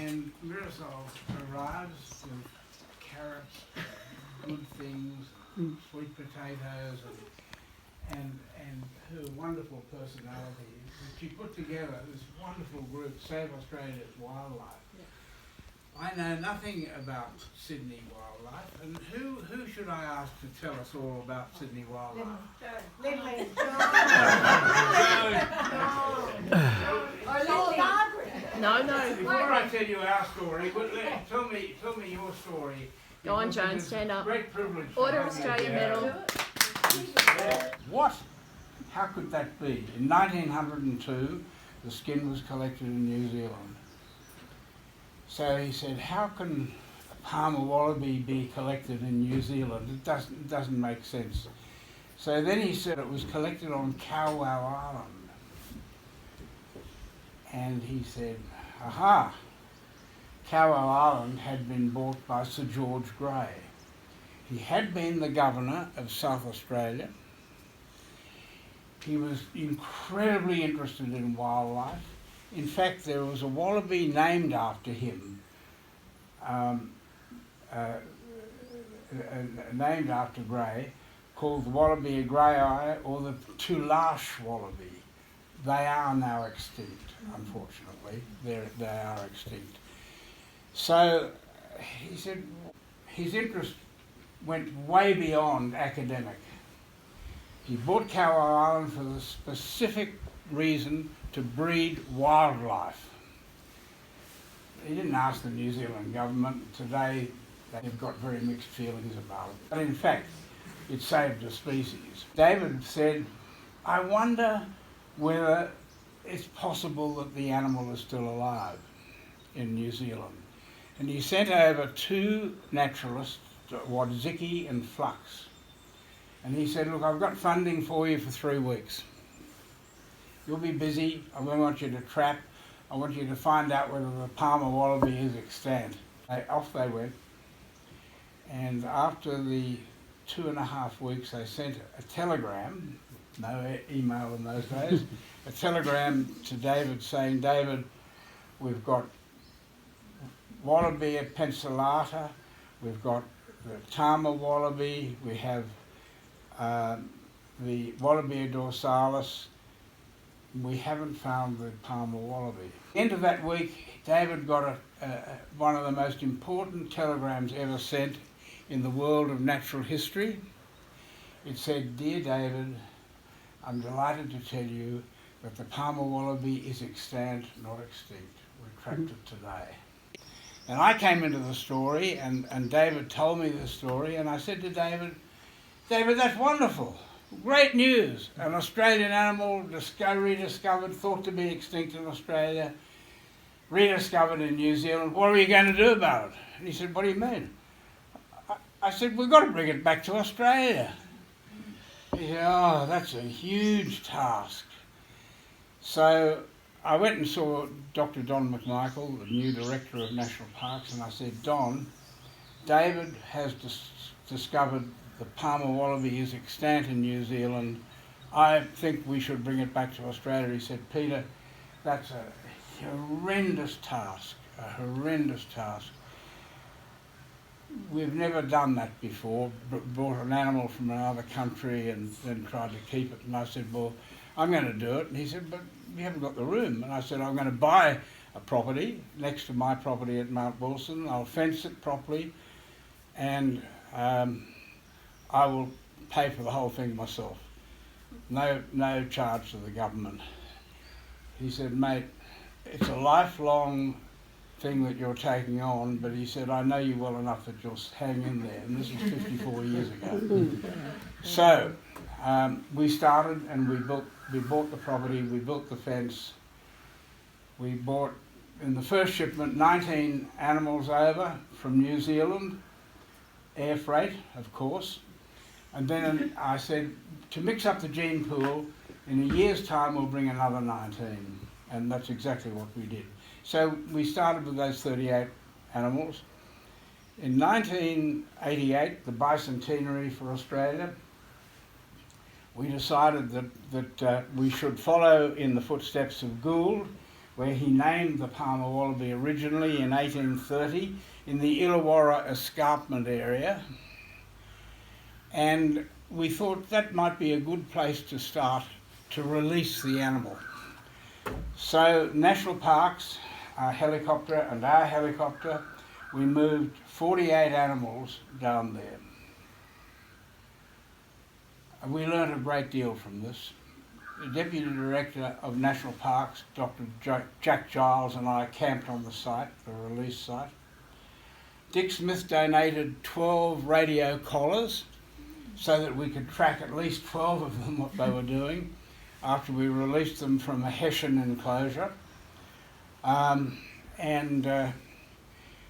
and Mirasol arrives with carrots, good things, sweet potatoes, and her wonderful personality. She put together this wonderful group, Save Australia's Wildlife. I know nothing about Sydney wildlife, and who should I ask to tell us all about Sydney wildlife? Lily. No. Before I tell you our story, tell me your story. Go on, Joan, stand up. Great privilege. Order Australia Medal. What? How could that be? In 1902, the skin was collected in New Zealand. So he said, how can a Parma wallaby be collected in New Zealand? It doesn't make sense. So then he said it was collected on Kowau Island. And he said, aha, Kowau Island had been bought by Sir George Grey. He had been the governor of South Australia. He was incredibly interested in wildlife. In fact, there was a wallaby named after him, named after Grey, called the wallaby grey-eye or the Tulash wallaby. They are now extinct, unfortunately. They are extinct. So he said his interest went way beyond academic. He bought Kowau Island for the specific reason to breed wildlife. He didn't ask the New Zealand government. Today they've got very mixed feelings about it. But in fact, it saved a species. David said, I wonder whether it's possible that the animal is still alive in New Zealand. And he sent over two naturalists, Wadziki and Flux. And he said, look, I've got funding for you for 3 weeks. You'll be busy. I want you to trap. I want you to find out whether the Parma wallaby is extant. Off they went. And after the 2.5 weeks, they sent a telegram, no email in those days, a telegram to David saying, David, we've got Wallaby pencillata, we've got the Tama wallaby, we have the Wallaby dorsalis. We haven't found the Parma wallaby. At the end of that week, David got one of the most important telegrams ever sent in the world of natural history. It said, Dear David, I'm delighted to tell you that the Parma wallaby is extant, not extinct. We trapped it today. And I came into the story, and David told me the story, and I said to David, that's wonderful. Great news. An Australian animal rediscovered, thought to be extinct in Australia, rediscovered in New Zealand. What are you going to do about it? And he said, what do you mean? I said, we've got to bring it back to Australia. He said, oh, that's a huge task. So I went and saw Dr. Don McMichael, the new director of National Parks, and I said, Don, David has discovered the Parma wallaby is extant in New Zealand. I think we should bring it back to Australia. He said, Peter, that's a horrendous task, We've never done that before, brought an animal from another country and then tried to keep it. And I said, well, I'm going to do it. And he said, but we haven't got the room. And I said, I'm going to buy a property next to my property at Mount Wilson. I'll fence it properly and I will pay for the whole thing myself. No charge to the government. He said, mate, it's a lifelong thing that you're taking on, but he said, I know you well enough that you'll hang in there. And this is 54 years ago. So we started and we bought the property, we built the fence. We bought, in the first shipment, 19 animals over from New Zealand, air freight, of course. And then I said, to mix up the gene pool, in a year's time we'll bring another 19. And that's exactly what we did. So we started with those 38 animals. In 1988, the bicentenary for Australia, we decided that we should follow in the footsteps of Gould. where he named the Parma wallaby originally in 1830 in the Illawarra escarpment area. And we thought that might be a good place to start to release the animal. So National Parks, our helicopter and our helicopter, we moved 48 animals down there. And we learned a great deal from this. The Deputy Director of National Parks, Dr. Jack Giles, and I camped on the site, the release site. Dick Smith donated 12 radio collars so that we could track at least 12 of them, what they were doing, after we released them from a Hessian enclosure.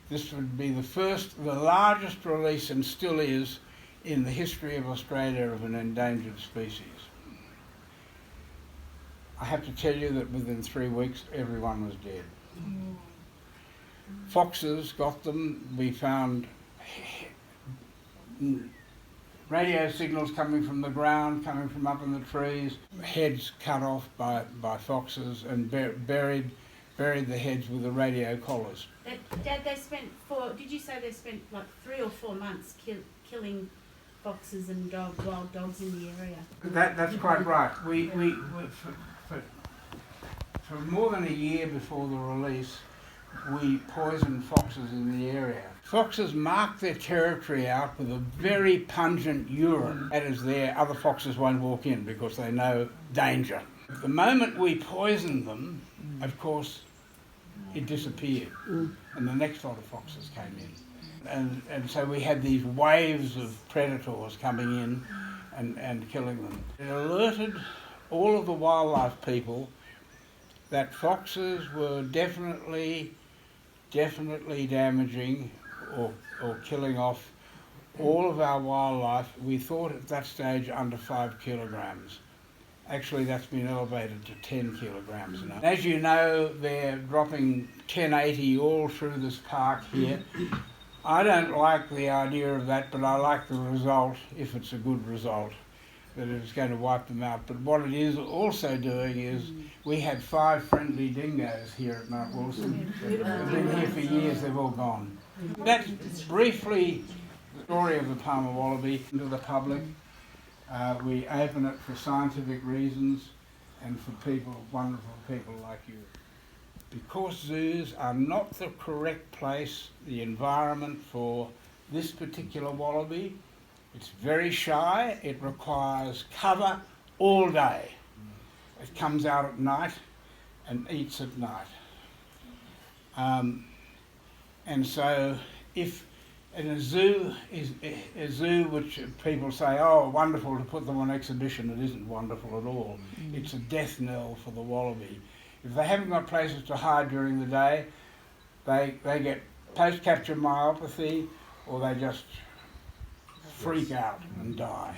This would be the largest release, and still is, in the history of Australia of an endangered species. I have to tell you that within 3 weeks everyone was dead. Foxes got them. We found radio signals coming from the ground, coming from up in the trees, heads cut off by foxes, and buried the heads with the radio collars. Dad, did you say they spent like 3 or 4 months killing foxes and wild dogs in the area? That's quite right. For more than a year before the release, we poisoned foxes in the area. Foxes mark their territory out with a very pungent urine. That is there, other foxes won't walk in because they know danger. The moment we poisoned them, of course, it disappeared, and the next lot of foxes came in. And so we had these waves of predators coming in and killing them. It alerted all of the wildlife people that foxes were definitely damaging or killing off all of our wildlife. We thought at that stage under 5 kilograms. Actually, that's been elevated to 10 kilograms now. As you know, they're dropping 1080 all through this park here. I don't like the idea of that, but I like the result, if it's a good result, that it's going to wipe them out. But what it is also doing is, we had 5 friendly dingoes here at Mount Wilson. They've been here for years, they've all gone. That's briefly the story of the Parma wallaby to the public. We open it for scientific reasons and for people, wonderful people like you. Because zoos are not the correct place, the environment for this particular wallaby. It's very shy, it requires cover all day. It comes out at night and eats at night. And so if in a zoo which people say, oh, wonderful to put them on exhibition, it isn't wonderful at all. It's a death knell for the wallaby. If they haven't got places to hide during the day, they get post-capture myopathy, or they just freak out and die.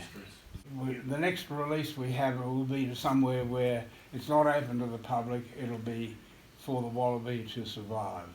The next release we have will be to somewhere where it's not open to the public. It'll be for the wallaby to survive.